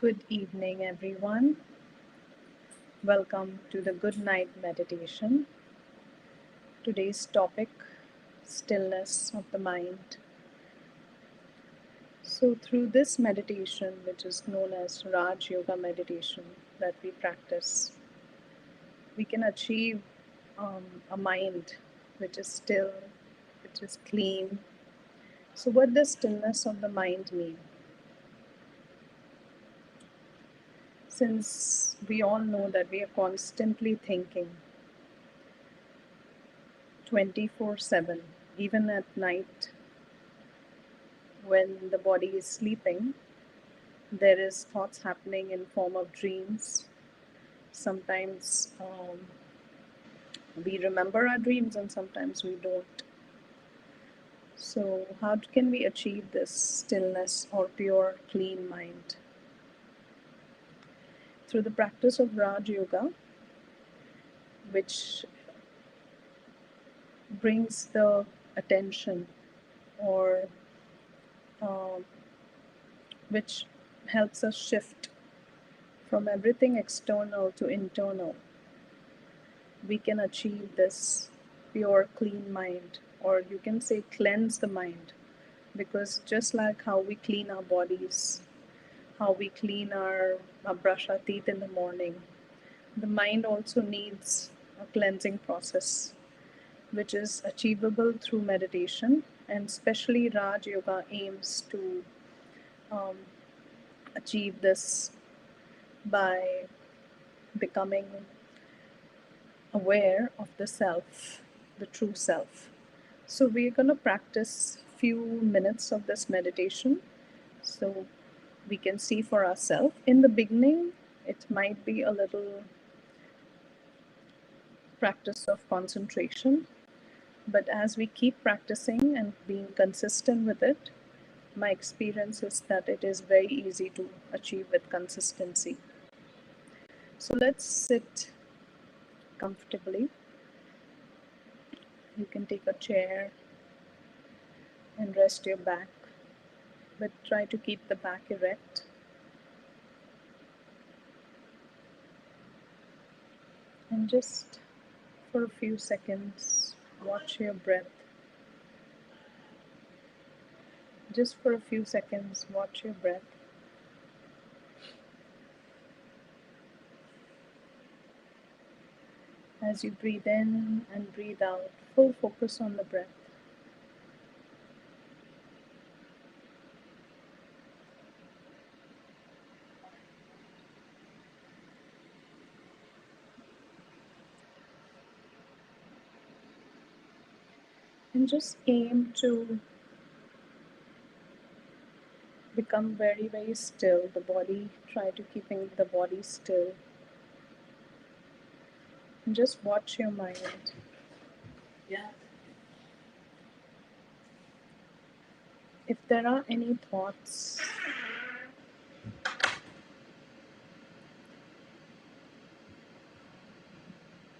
Good evening, everyone. Welcome to the Goodnight Meditation. Today's topic, stillness of the mind. So, through this meditation, which is known as Raj Yoga meditation that we practice, we can achieve a mind which is still, which is clean. So, what does stillness of the mind mean? Since we all know that we are constantly thinking 24/7, even at night when the body is sleeping, there is thoughts happening in form of dreams. Sometimes we remember our dreams and sometimes we don't. So how can we achieve this stillness or pure clean mind? Through the practice of Raj Yoga, which brings the attention or which helps us shift from everything external to internal, we can achieve this pure clean mind, or you can say cleanse the mind, because just like how we clean our bodies, how we clean brush our teeth in the morning, the mind also needs a cleansing process, which is achievable through meditation, and especially Raj Yoga aims to um, achieve this by becoming aware of the self, the true self. So we're going to practice few minutes of this meditation so we can see for ourselves. In the beginning, it might be a little practice of concentration, but as we keep practicing and being consistent with it, my experience is that it is very easy to achieve with consistency. So let's sit comfortably. You can take a chair and rest your back, but try to keep the back erect. And just for a few seconds, watch your breath. Just for a few seconds, watch your breath. As you breathe in and breathe out, full focus on the breath. And just aim to become very, very still. The body, try to keeping the body still. And just watch your mind. If there are any thoughts,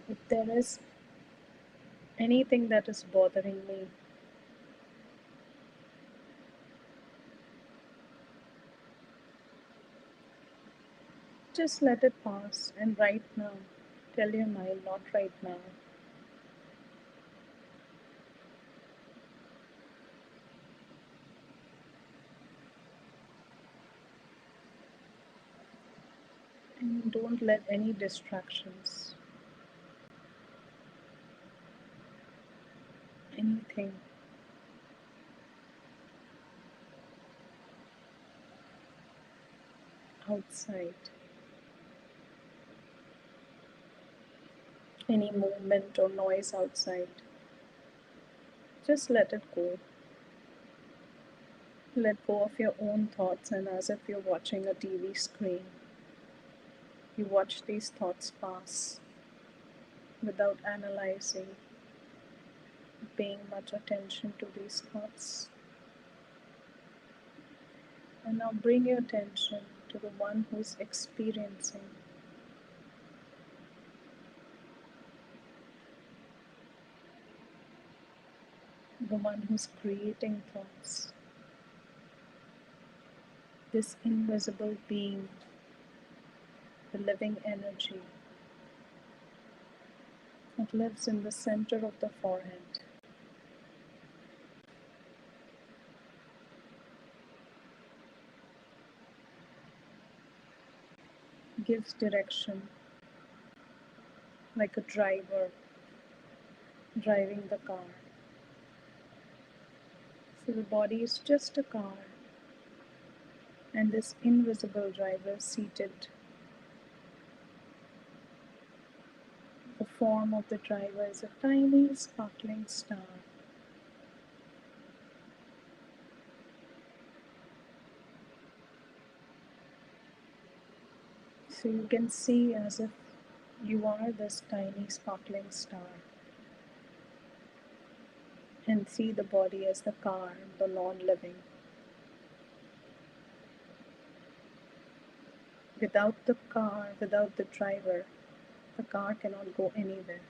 if there is anything that is bothering me, just let it pass, and right now, tell your mind, not right now. And don't let any distractions, anything, outside, any movement or noise outside, just let it go. Let go of your own thoughts, and as if you're watching a TV screen, you watch these thoughts pass without analyzing, paying much attention to these thoughts. And now bring your attention to the one who's experiencing, the one who's creating thoughts, this invisible being the living energy that lives in the center of the forehead. Gives direction like a driver driving the car. So the body is just a car, and this invisible driver is seated. The form of the driver is a tiny sparkling star. So you can see as if you are this tiny sparkling star, and see the body as the car, the non-living. Without the car, without the driver, the car cannot go anywhere.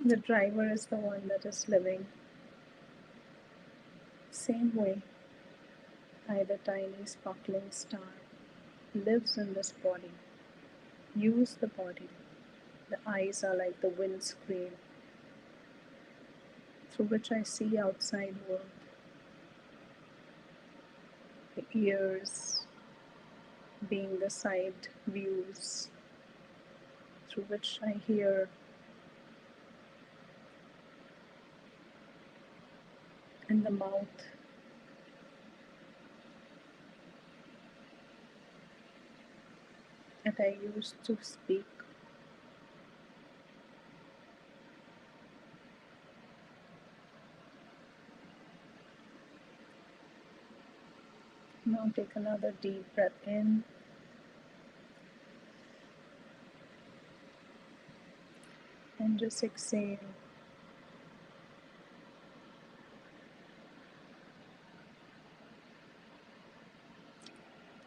The driver is the one that is living. Same way, I, the tiny sparkling star, lives in this body. Use the body. The eyes are like the windscreen through which I see outside world. The ears being the side views through which I hear, and the mouth that I use to speak. Now take another deep breath in and just exhale.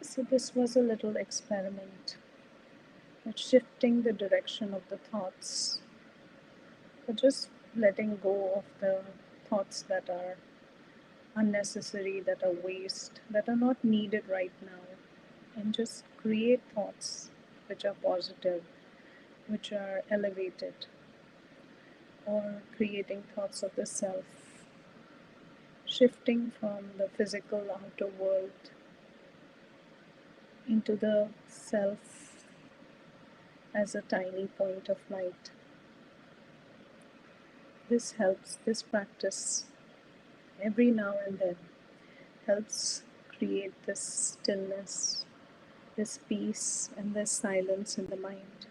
So this was a little experiment at shifting the direction of the thoughts, but just letting go of the thoughts that are unnecessary, that are waste, that are not needed right now, and just create thoughts which are positive, which are elevated, or creating thoughts of the self, shifting from the physical outer world into the self as a tiny point of light. This helps, this practice, every now and then, helps create this stillness, this peace, and this silence in the mind.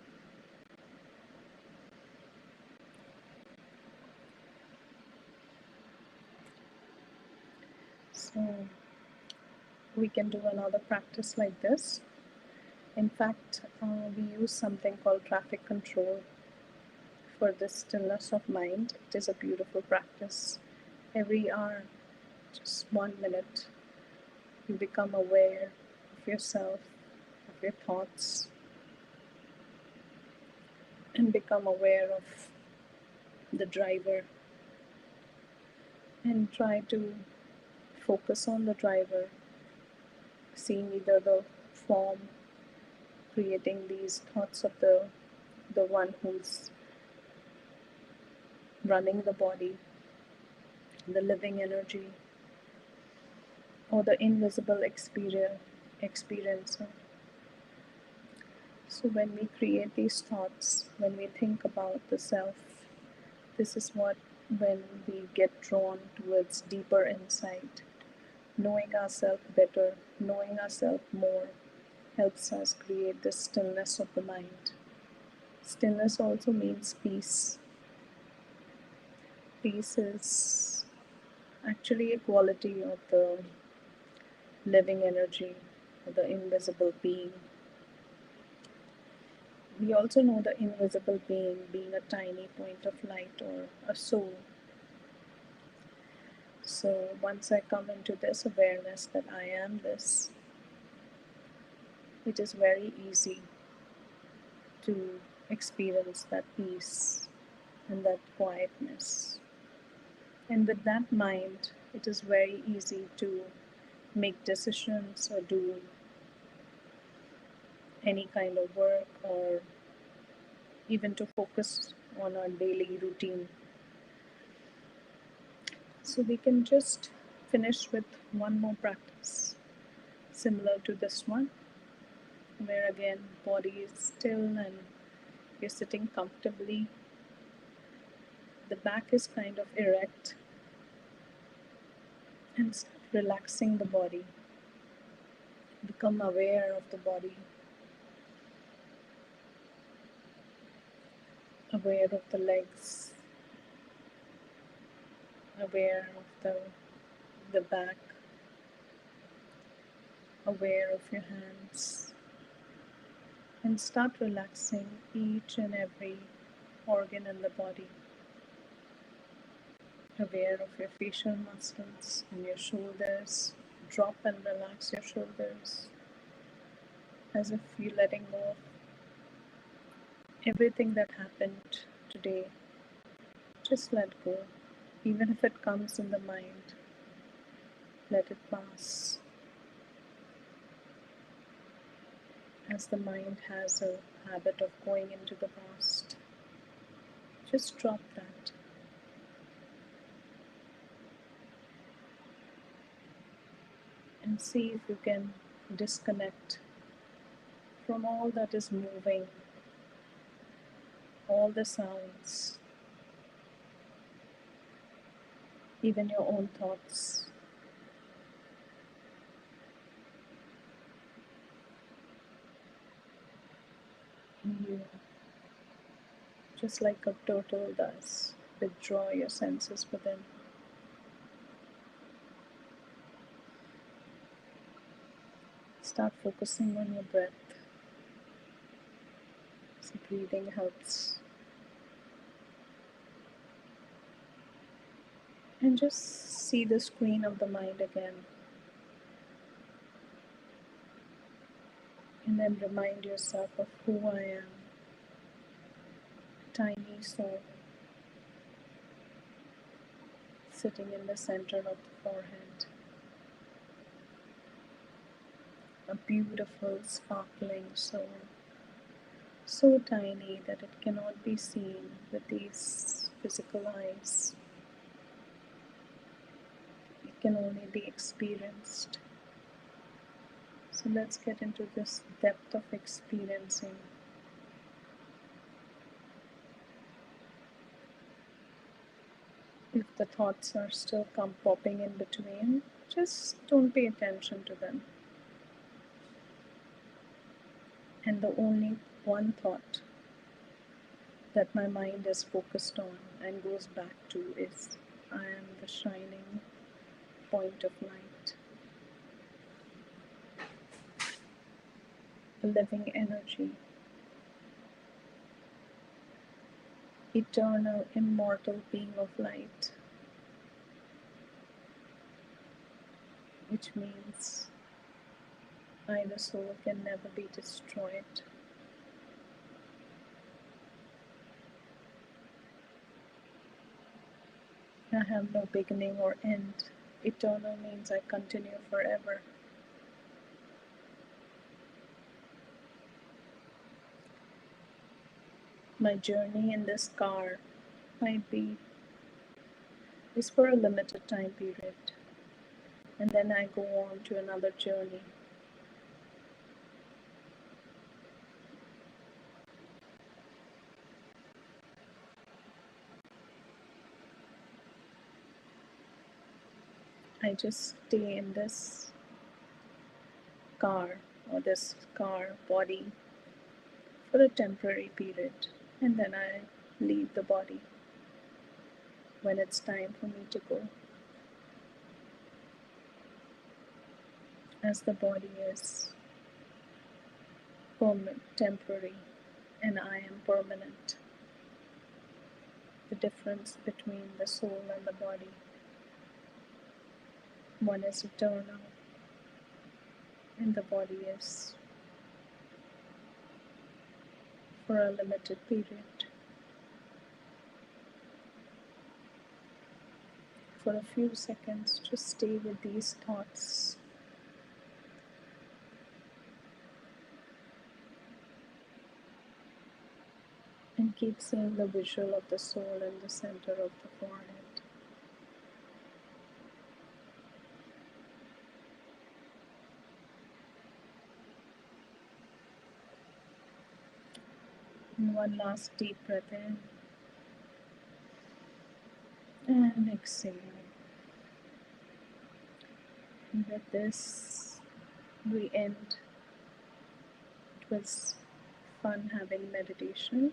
So we can do another practice like this. In fact, we use something called traffic control for this stillness of mind. It is a beautiful practice. Every hour, just 1 minute, you become aware of yourself, of your thoughts, and become aware of the driver, and try to focus on the driver, seeing either the form, creating these thoughts of the one who's running the body, the living energy, or the invisible experiencer. So when we create these thoughts, when we think about the self, this is when we get drawn towards deeper insight. Knowing ourselves better, knowing ourselves more, helps us create the stillness of the mind. Stillness also means peace. Peace is actually a quality of the living energy, or the invisible being. We also know the invisible being a tiny point of light, or a soul. So once I come into this awareness that I am this, it is very easy to experience that peace and that quietness. And with that mind, it is very easy to make decisions or do any kind of work, or even to focus on our daily routine. So we can just finish with one more practice similar to this one, where again body is still and you're sitting comfortably. The back is kind of erect, and start relaxing the body. Become aware of the body, aware of the legs, aware of the back, aware of your hands, and start relaxing each and every organ in the body. Aware of your facial muscles and your shoulders. Drop and relax your shoulders as if you're letting go of everything that happened today. Just let go. Even if it comes in the mind, let it pass. As the mind has a habit of going into the past, just drop that. And see if you can disconnect from all that is moving, all the sounds, even your own thoughts. And you, just like a turtle does, withdraw your senses within. Start focusing on your breath. So breathing helps. And just see the screen of the mind again. And then remind yourself of who I am. Tiny soul, sitting in the center of the forehead. A beautiful, sparkling soul. So tiny that it cannot be seen with these physical eyes. It can only be experienced. So let's get into this depth of experiencing. If the thoughts are still popping in between, just don't pay attention to them. And the only one thought that my mind is focused on and goes back to is, I am the shining point of light, a living energy, eternal, immortal being of light, which means I, the soul, can never be destroyed. I have no beginning or end. Eternal means I continue forever. My journey in this car might be is for a limited time period, and then I go on to another journey. I just stay in this car or this car body for a temporary period, and then I leave the body when it's time for me to go. As the body is temporary and I am permanent, the difference between the soul and the body. One is eternal and the body is for a limited period. For a few seconds, just stay with these thoughts and keep seeing the visual of the soul in the center of the forehead. And one last deep breath in and exhale. And with this, we end. It was fun having meditation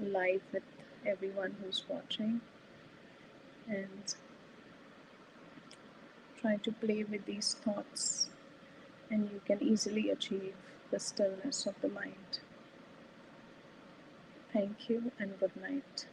live with everyone who's watching, and try to play with these thoughts, and you can easily achieve the stillness of the mind. Thank you and good night.